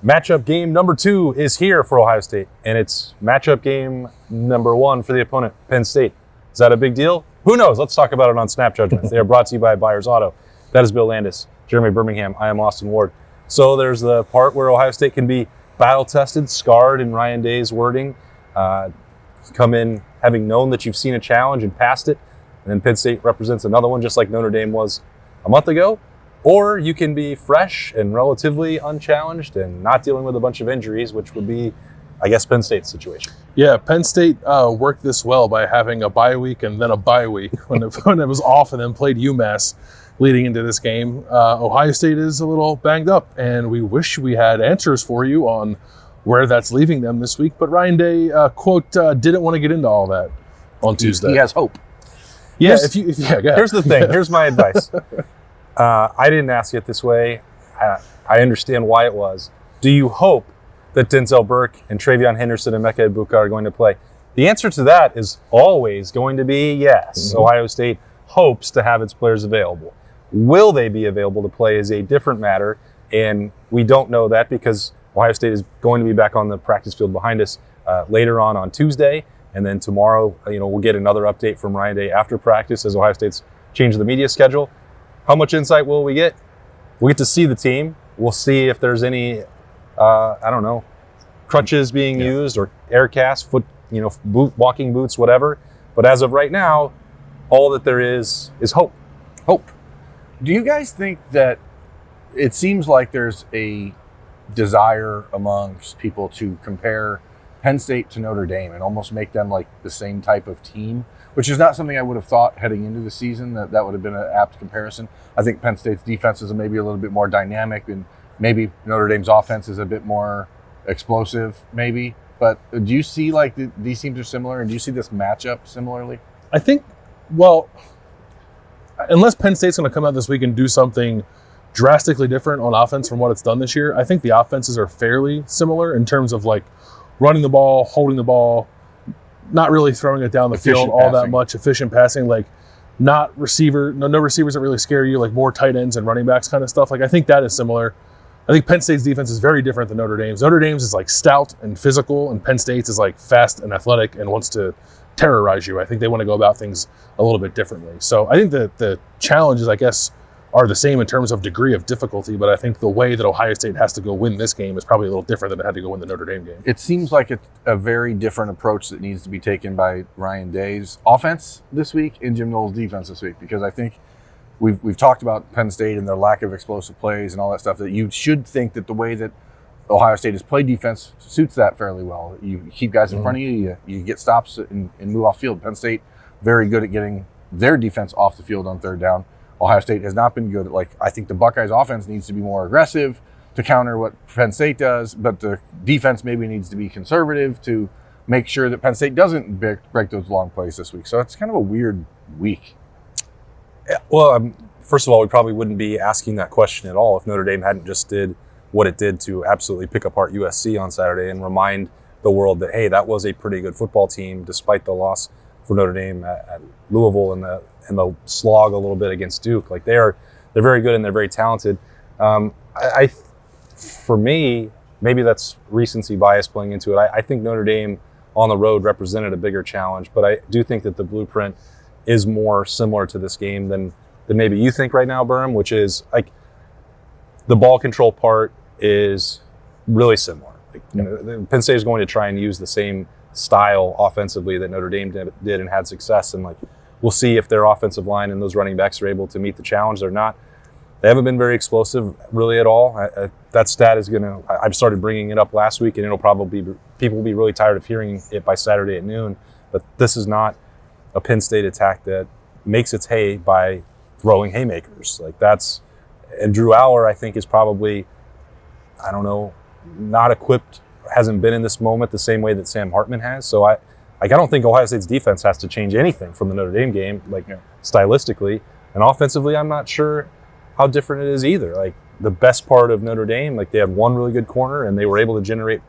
Matchup game number 2 is here for Ohio State, and it's matchup game number 1 for the opponent, Penn State. Is that a big deal? Who knows? Let's talk about it on Snap Judgments. They are brought to you by Buyers Auto. That is Bill Landis, Jeremy Birmingham. I am Austin Ward. So there's the part where Ohio State can be battle-tested, scarred in Ryan Day's wording, come in having known that you've seen a challenge and passed it, and then Penn State represents another one just like Notre Dame was a month ago. Or you can be fresh and relatively unchallenged and not dealing with a bunch of injuries, which would be, I guess, Penn State's situation. Yeah, Penn State worked this well by having a bye week and then a bye week when it was off, and then played UMass leading into this game. Ohio State is a little banged up, and we wish we had answers for you on where that's leaving them this week. But Ryan Day, quote, didn't want to get into all that on Tuesday. He has hope. Yeah, Here's the thing. Here's my advice. I didn't ask it this way. I understand why it was. Do you hope that Denzel Burke and Travion Henderson and Mecca Egbuka are going to play? The answer to that is always going to be yes. Mm-hmm. Ohio State hopes to have its players available. Will they be available to play is a different matter, and we don't know that because Ohio State is going to be back on the practice field behind us later on Tuesday, and then tomorrow, we'll get another update from Ryan Day after practice as Ohio State's changed the media schedule. How much insight will we get? We'll get to see the team. We'll see if there's any, crutches being used or air casts, walking boots, whatever. But as of right now, all that there is hope. Hope. Do you guys think that it seems like there's a desire amongst people to compare Penn State to Notre Dame and almost make them like the same type of team, which is not something I would have thought heading into the season that would have been an apt comparison. I think Penn State's defense is maybe a little bit more dynamic, and maybe Notre Dame's offense is a bit more explosive, maybe. But do you see like these teams are similar, and do you see this matchup similarly? I think, well, unless Penn State's going to come out this week and do something drastically different on offense from what it's done this year, I think the offenses are fairly similar in terms of like running the ball, holding the ball, not really throwing it down the field all that much, efficient passing, like no receivers that really scare you, like more tight ends and running backs kind of stuff. Like I think that is similar. I think Penn State's defense is very different than Notre Dame's. Notre Dame's is like stout and physical, and Penn State's is like fast and athletic and wants to terrorize you. I think they want to go about things a little bit differently. So I think that the challenges, I guess, are the same in terms of degree of difficulty, but I think the way that Ohio State has to go win this game is probably a little different than it had to go win the Notre Dame game. It seems like it's a very different approach that needs to be taken by Ryan Day's offense this week and Jim Knowles' defense this week, because I think we've talked about Penn State and their lack of explosive plays and all that stuff, that you should think that the way that Ohio State has played defense suits that fairly well. You keep guys in front of you, you get stops and move off field. Penn State, very good at getting their defense off the field on third down. Ohio State has not been good at, I think the Buckeyes offense needs to be more aggressive to counter what Penn State does, but the defense maybe needs to be conservative to make sure that Penn State doesn't break those long plays this week. So it's kind of a weird week. Yeah, well, first of all, we probably wouldn't be asking that question at all if Notre Dame hadn't just did what it did to absolutely pick apart USC on Saturday and remind the world that, hey, that was a pretty good football team despite the loss for Notre Dame at Louisville and the slog a little bit against Duke. Like they're very good and they're very talented. For me, maybe that's recency bias playing into it. I think Notre Dame on the road represented a bigger challenge, but I do think that the blueprint is more similar to this game than maybe you think right now, Berm, which is like the ball control part is really similar. Penn State is going to try and use the same style offensively that Notre Dame did and had success. And we'll see if their offensive line and those running backs are able to meet the challenge or not. They haven't been very explosive really at all. That stat is I've started bringing it up last week, and it'll probably people will be really tired of hearing it by Saturday at noon. But this is not a Penn State attack that makes its hay by throwing haymakers. And Drew Aller, I think, is probably, not equipped, hasn't been in this moment the same way that Sam Hartman has. So I don't think Ohio State's defense has to change anything from the Notre Dame game, stylistically. And offensively, I'm not sure how different it is either. The best part of Notre Dame, they had one really good corner and they were able to generate,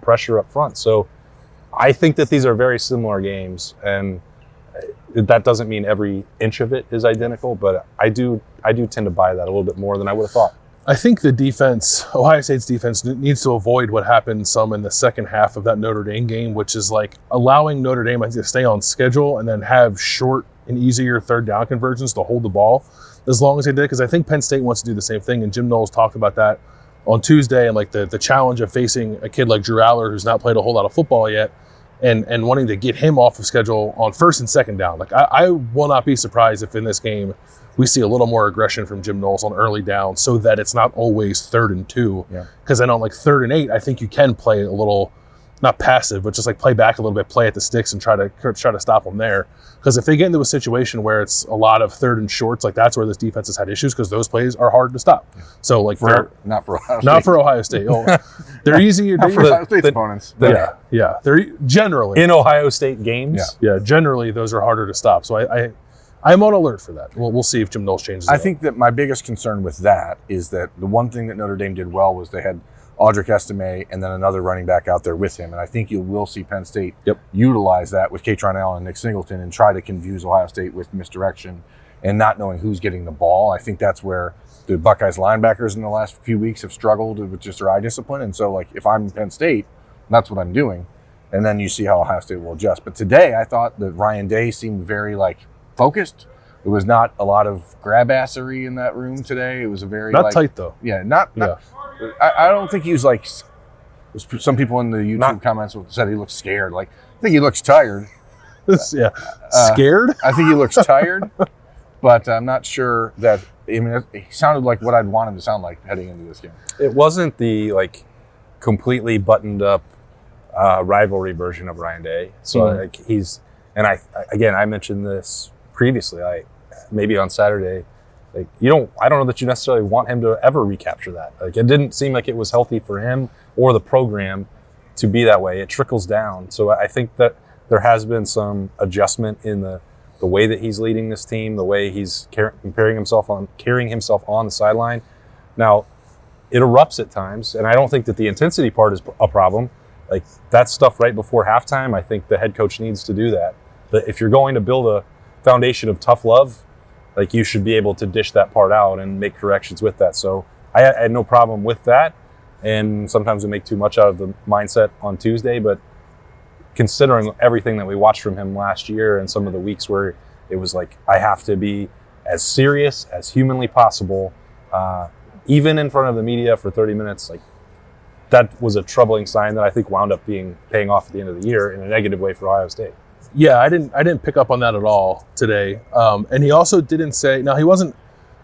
pressure up front. So I think that these are very similar games, and that doesn't mean every inch of it is identical, but I do tend to buy that a little bit more than I would have thought. I think Ohio State's defense needs to avoid what happened some in the second half of that Notre Dame game, which is like allowing Notre Dame to stay on schedule and then have short and easier third down conversions to hold the ball as long as they did. Because I think Penn State wants to do the same thing, and Jim Knowles talked about that on Tuesday, and like the challenge of facing a kid like Drew Aller who's not played a whole lot of football yet, and wanting to get him off of schedule on first and second down. Like I will not be surprised if in this game we see a little more aggression from Jim Knowles on early down, so that it's not always 3rd and 2. Because then on like 3rd and 8, I think you can play a little, not passive, but just like play back a little bit, play at the sticks and try to stop them there. Because if they get into a situation where it's a lot of 3rd and shorts, like that's where this defense has had issues, because those plays are hard to stop. So like not for Ohio State. Not for Ohio State. Oh, they're easier. Not for Ohio State's opponents. Yeah. They're generally in Ohio State games. Yeah. Generally, those are harder to stop. So I'm on alert for that. We'll see if Jim Knowles changes. I think that my biggest concern with that is that the one thing that Notre Dame did well was they had Audric Estime and then another running back out there with him. And I think you will see Penn State utilize that with Katron Allen and Nick Singleton and try to confuse Ohio State with misdirection and not knowing who's getting the ball. I think that's where the Buckeyes linebackers in the last few weeks have struggled with just their eye discipline. And so, like, if I'm Penn State, that's what I'm doing. And then you see how Ohio State will adjust. But today, I thought that Ryan Day seemed very, focused. It was not a lot of grab-assery in that room today. It was a very... Not tight, though. Yeah, not I don't think he was some people in the YouTube comments said he looks scared. I think he looks tired. Scared? I think he looks tired, but I'm not sure that... I mean, he sounded like what I'd want him to sound like heading into this game. It wasn't the, completely buttoned-up rivalry version of Ryan Day. So, he's... And I mentioned this previously, maybe on Saturday, I don't know that you necessarily want him to ever recapture that. It didn't seem like it was healthy for him or the program to be that way. It trickles down. So I think that there has been some adjustment in the way that he's leading this team, the way he's carrying himself on the sideline. Now, it erupts at times, and I don't think that the intensity part is a problem. That stuff right before halftime, I think the head coach needs to do that. But if you're going to build a foundation of tough love, you should be able to dish that part out and make corrections with that. So I had no problem with that. And sometimes we make too much out of the mindset on Tuesday, but considering everything that we watched from him last year and some of the weeks where it was I have to be as serious as humanly possible, even in front of the media for 30 minutes, that was a troubling sign that I think wound up paying off at the end of the year in a negative way for Ohio State. Yeah, I didn't pick up on that at all today. And he also didn't say, now he wasn't,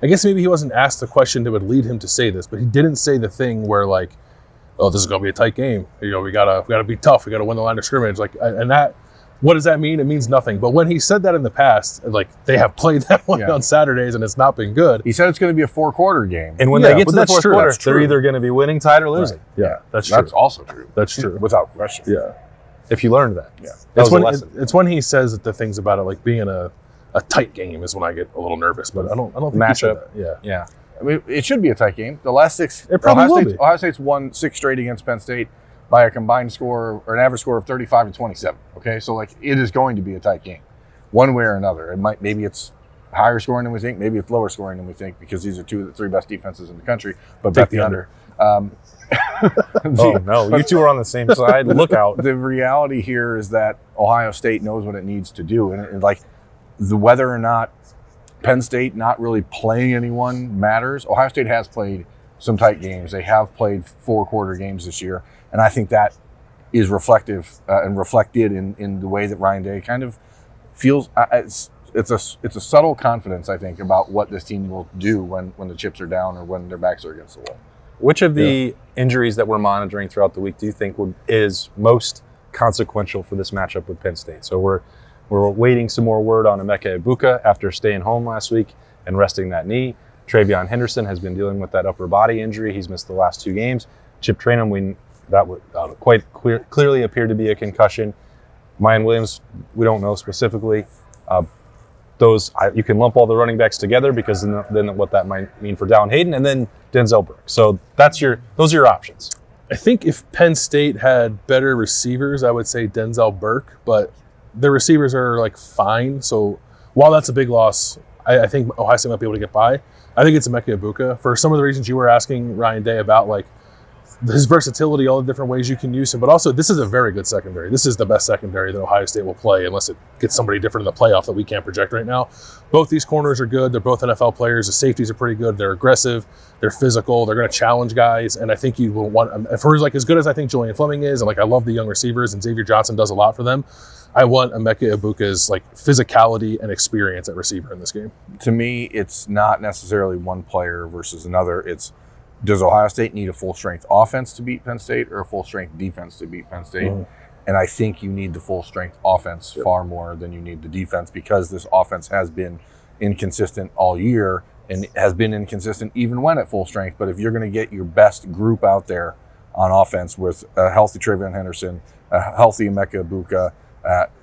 I guess maybe he wasn't asked the question that would lead him to say this, but he didn't say the thing where this is going to be a tight game. We gotta be tough. We got to win the line of scrimmage. And that, what does that mean? It means nothing. But when he said that in the past, they have played that way on Saturdays and it's not been good. He said it's going to be a 4-quarter game. And when they get to the fourth quarter, they're either going to be winning, tied, or losing. Right. Yeah, that's true. That's also true. That's true. Without question. Yeah. If you learned that. Yeah. It's when he says the things about it, being a tight game is when I get a little nervous, but I don't think matchup. Yeah. I mean, it should be a tight game. The last 6, it probably will be. Ohio State's won 6 straight against Penn State by a combined score or an average score of 35-27. Okay, so it is going to be a tight game, one way or another. Maybe it's higher scoring than we think, maybe it's lower scoring than we think, because these are 2 of the 3 best defenses in the country. But bet the under. You two are on the same side. Look out. The reality here is that Ohio State knows what it needs to do, and the whether or not Penn State not really playing anyone matters. Ohio State has played some tight games. They have played 4-quarter games this year, and I think that is reflective and reflected in the way that Ryan Day kind of feels. It's a subtle confidence, I think, about what this team will do when the chips are down or when their backs are against the wall. Which of the injuries that we're monitoring throughout the week do you think is most consequential for this matchup with Penn State? So we're waiting some more word on Emeka Egbuka after staying home last week and resting that knee. Travion Henderson has been dealing with that upper body injury. He's missed the last 2 games. Chip Trayanum, that would quite clearly appear to be a concussion. Mayan Williams, we don't know specifically. You can lump all the running backs together, because then what that might mean for Dallan Hayden and then Denzel Burke. So those are your options. I think if Penn State had better receivers, I would say Denzel Burke, but the receivers are fine. So while that's a big loss, I think Ohio State might be able to get by. I think it's Emeka Egbuka for some of the reasons you were asking Ryan Day about, like his versatility, all the different ways you can use him. But also, this is a very good secondary. This is the best secondary that Ohio State will play unless it gets somebody different in the playoff that we can't project right now. Both these corners are good. They're both NFL players. The safeties are pretty good. They're aggressive. They're physical. They're going to challenge guys. And I think you will want, for like as good as I think Julian Fleming is, and like I love the young receivers, and Xavier Johnson does a lot for them, I want Emeka Egbuka's like physicality and experience at receiver in this game. To me, it's not necessarily one player versus another. It's, does Ohio State need a full-strength offense to beat Penn State or a full-strength defense to beat Penn State? And I think you need the full-strength offense far more than you need the defense, because this offense has been inconsistent all year and has been inconsistent even when at full strength. But if you're going to get your best group out there on offense with a healthy Travion Henderson, a healthy Emeka Egbuka,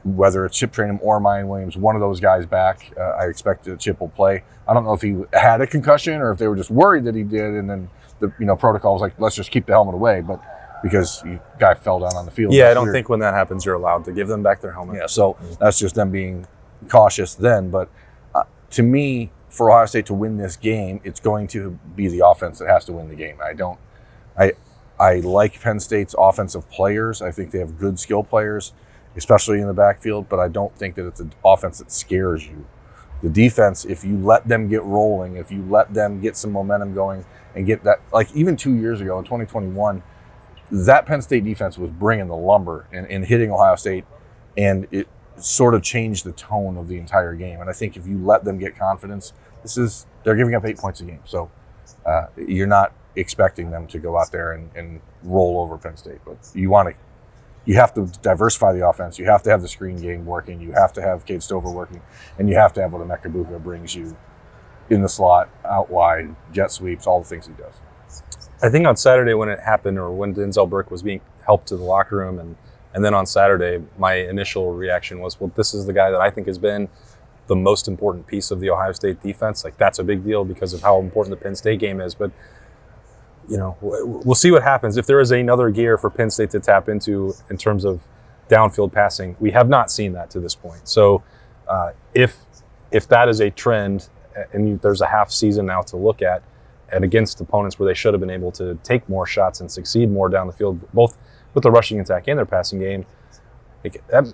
whether it's Chip Trainum or Mayan Williams, one of those guys back, I expect that Chip will play. I don't know if he had a concussion or if they were just worried that he did, and then the protocol was like, let's just keep the helmet away, but because the guy fell down on the field. Yeah, I don't think when that happens you're allowed to give them back their helmet. Yeah, so that's just them being cautious then. But to me, for Ohio State to win this game, it's going to be the offense that has to win the game. I like Penn State's offensive players. I think they have good skill players, especially in the backfield, but I don't think that it's an offense that scares you. The defense, if you let them get rolling, if you let them get some momentum going and get that, like even 2 years ago in 2021, that Penn State defense was bringing the lumber and hitting Ohio State, and it sort of changed the tone of the entire game. And I think if you let them get confidence, they're giving up 8 points a game. So you're not expecting them to go out there and roll over Penn State, but you have to diversify the offense. You have to have the screen game working. You have to have Cade Stover working, and you have to have what Emeka Egbuka brings you in the slot, out wide, jet sweeps, all the things he does. I think on Saturday when it happened, or when Denzel Burke was being helped to the locker room, and then on Saturday, my initial reaction was, well, this is the guy that I think has been the most important piece of the Ohio State defense. Like, that's a big deal because of how important the Penn State game is. But, we'll see what happens. If there is another gear for Penn State to tap into in terms of downfield passing, we have not seen that to this point. So if that is a trend, and there's a half season now to look at, and against opponents where they should have been able to take more shots and succeed more down the field, both with the rushing attack and their passing game,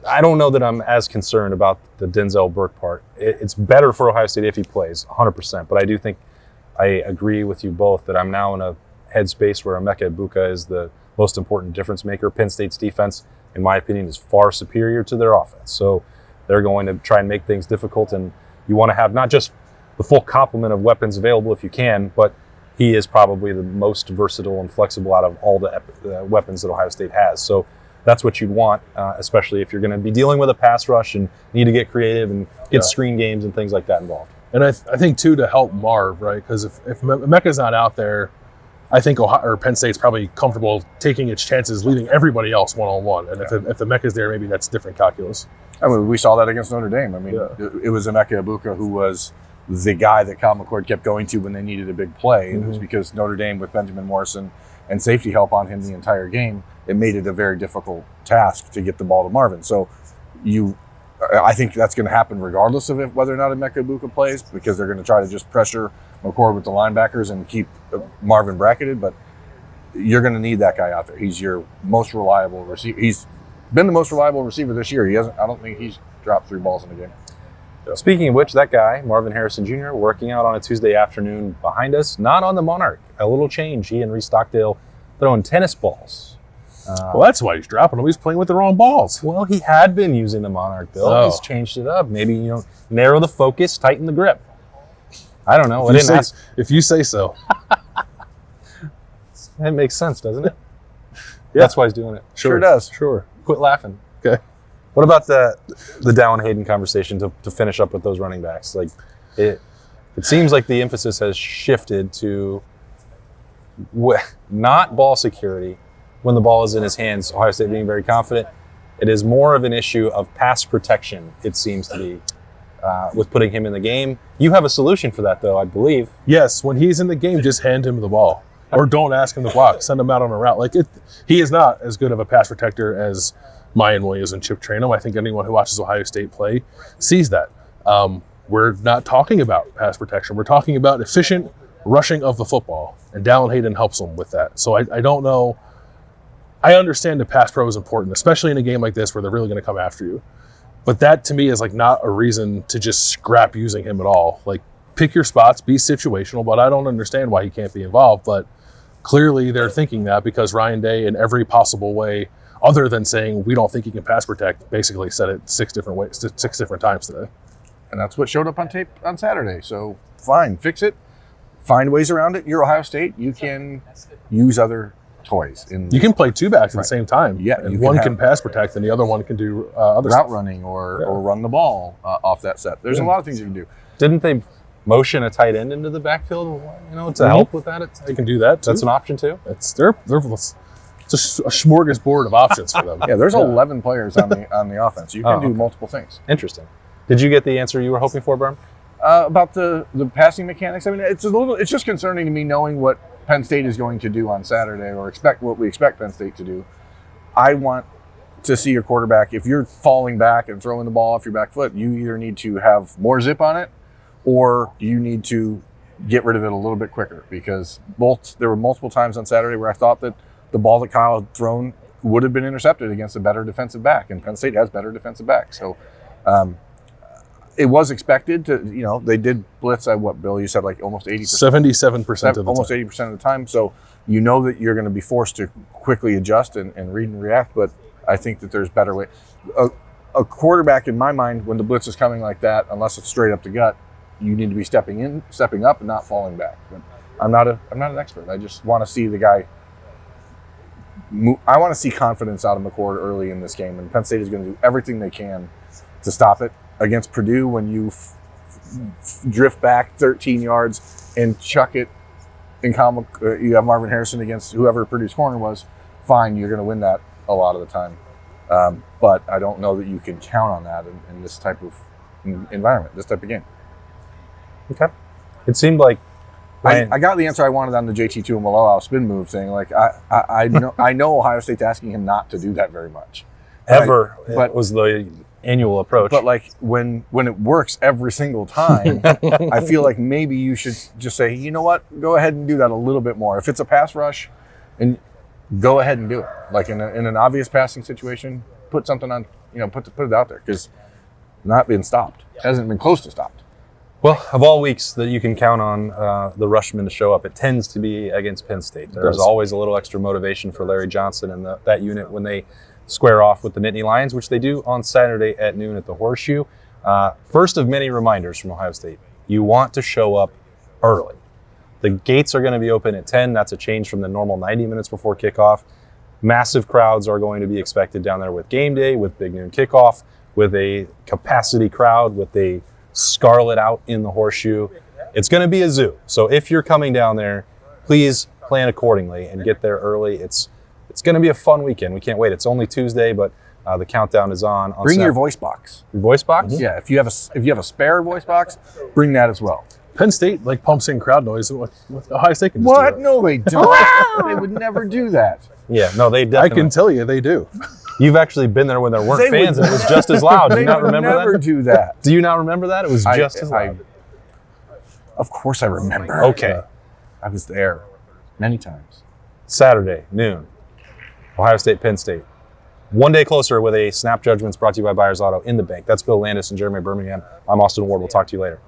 I don't know that I'm as concerned about the Denzel Burke part. It's better for Ohio State if he plays 100%, but I do think I agree with you both that I'm now in a headspace where Emeka Egbuka is the most important difference maker. Penn State's defense, in my opinion, is far superior to their offense. So they're going to try and make things difficult, and you want to have not just the full complement of weapons available if you can, but he is probably the most versatile and flexible out of all the weapons that Ohio State has. So that's what you'd want, especially if you're going to be dealing with a pass rush and need to get creative and get screen games and things like that involved. And I think, too, to help Marv, right, because if Emeka's not out there, I think Penn State's probably comfortable taking its chances, leaving everybody else one-on-one. And if Emeka's there, maybe that's different calculus. I mean, we saw that against Notre Dame. I mean, it was Emeka Egbuka who was the guy that Kyle McCord kept going to when they needed a big play. And it was because Notre Dame, with Benjamin Morrison and safety help on him the entire game, it made it a very difficult task to get the ball to Marvin. So I think that's going to happen regardless of whether or not Emeka Egbuka plays, because they're going to try to just pressure McCord with the linebackers and keep Marvin bracketed. But you're going to need that guy out there. He's your most reliable receiver. He's been the most reliable receiver this year. I don't think he's dropped 3 balls in a game. Speaking of which, that guy, Marvin Harrison Jr., working out on a Tuesday afternoon behind us, not on the Monarch. A little change. He and Reese Stockdale throwing tennis balls. Well, that's why he's dropping them. He's playing with the wrong balls. Well, he had been using the Monarch, Bill. Oh. He's changed it up. Maybe, narrow the focus, tighten the grip. I don't know. If you say so. That makes sense, doesn't it? Yeah. That's why he's doing it. Sure does. Sure. Quit laughing. Okay. What about the Dallan Hayden conversation to finish up with those running backs? Like, it seems like the emphasis has shifted to not ball security when the ball is in his hands, Ohio State being very confident. It is more of an issue of pass protection, it seems to be, with putting him in the game. You have a solution for that, though, I believe. Yes, when he's in the game, just hand him the ball. Or don't ask him to block. Send him out on a route. He is not as good of a pass protector as Mayan Williams and Chip Trainum. I think anyone who watches Ohio State play sees that. we're not talking about pass protection. We're talking about efficient rushing of the football, and Dallan Hayden helps them with that. So I don't know. I understand the pass pro is important, especially in a game like this where they're really going to come after you. But that, to me, is like not a reason to just scrap using him at all. Like, pick your spots, be situational, but I don't understand why he can't be involved. But clearly they're thinking that because Ryan Day, in every possible way, other than saying we don't think he can pass protect, basically said it 6 different times today. And that's what showed up on tape on Saturday. So fine, fix it. Find ways around it. You're Ohio State. You can use other toys. You can play 2 backs at the same time. Yeah, and one can pass protect and the other one can do other route stuff. running or run the ball off that set. There's a lot of things you can do. Didn't they motion a tight end into the backfield, to help with that? They can do that too. That's an option too. It's just a smorgasbord of options for them. Yeah, there's 11 players on the offense. You can do multiple things. Interesting. Did you get the answer you were hoping for, Berm? About the passing mechanics, I mean, it's just concerning to me knowing what Penn State is going to do on Saturday, or what we expect Penn State to do. I want to see your quarterback, if you're falling back and throwing the ball off your back foot, you either need to have more zip on it, or you need to get rid of it a little bit quicker, because there were multiple times on Saturday where I thought that the ball that Kyle had thrown would have been intercepted against a better defensive back, and Penn State has better defensive backs. So it was expected to, they did blitz at what, Bill? You said like almost 80%. 77% of the almost time. 80% of the time. So you know that you're going to be forced to quickly adjust and read and react, but I think that there's better way. A quarterback, in my mind, when the blitz is coming like that, unless it's straight up the gut, you need to be stepping up and not falling back. But I'm not an expert. I just want to see the guy I want to see confidence out of McCord early in this game, and Penn State is going to do everything they can to stop it. Against Purdue, when you drift back 13 yards and chuck it in you have Marvin Harrison against whoever Purdue's corner was, fine, you're going to win that a lot of the time. But I don't know that you can count on that in this type of environment, this type of game. Okay. It seemed like I got the answer I wanted on the JT2 and Maloau spin move thing. Like I know Ohio State's asking him not to do that very much. Ever, but was the annual approach. But like when it works every single time, I feel like maybe you should just say, you know what, go ahead and do that a little bit more. If it's a pass rush, and go ahead and do it. Like in an obvious passing situation, put something on, put it out there, because not being stopped. It hasn't been close to stopped. Well, of all weeks that you can count on the Rushmen to show up, it tends to be against Penn State. There's always a little extra motivation for Larry Johnson and that unit when they square off with the Nittany Lions, which they do on Saturday at noon at the Horseshoe. First of many reminders from Ohio State. You want to show up early. The gates are going to be open at 10. That's a change from the normal 90 minutes before kickoff. Massive crowds are going to be expected down there with game day, with Big Noon kickoff, with a capacity crowd, with a scarlet out in the Horseshoe. It's going to be a zoo. So if you're coming down there, please plan accordingly and get there early. It's going to be a fun weekend. We can't wait. It's only Tuesday, but the countdown is on. Bring your voice box. Your voice box? Mm-hmm. Yeah, if you have a spare voice box, bring that as well. Penn State pumps in crowd noise. Ohio State can just what? do that. No, they don't. They would never do that. Yeah, no, they definitely. I can tell you they do. You've actually been there when there weren't fans, and it was just as loud. Do you not remember that? They would never do that. Do you not remember that? It was just as loud. Of course I remember. Okay. I was there many times. Saturday, noon. Ohio State, Penn State. One day closer with a Snap Judgments brought to you by Buyers Auto in the bank. That's Bill Landis and Jeremy Birmingham. I'm Austin Ward. We'll talk to you later.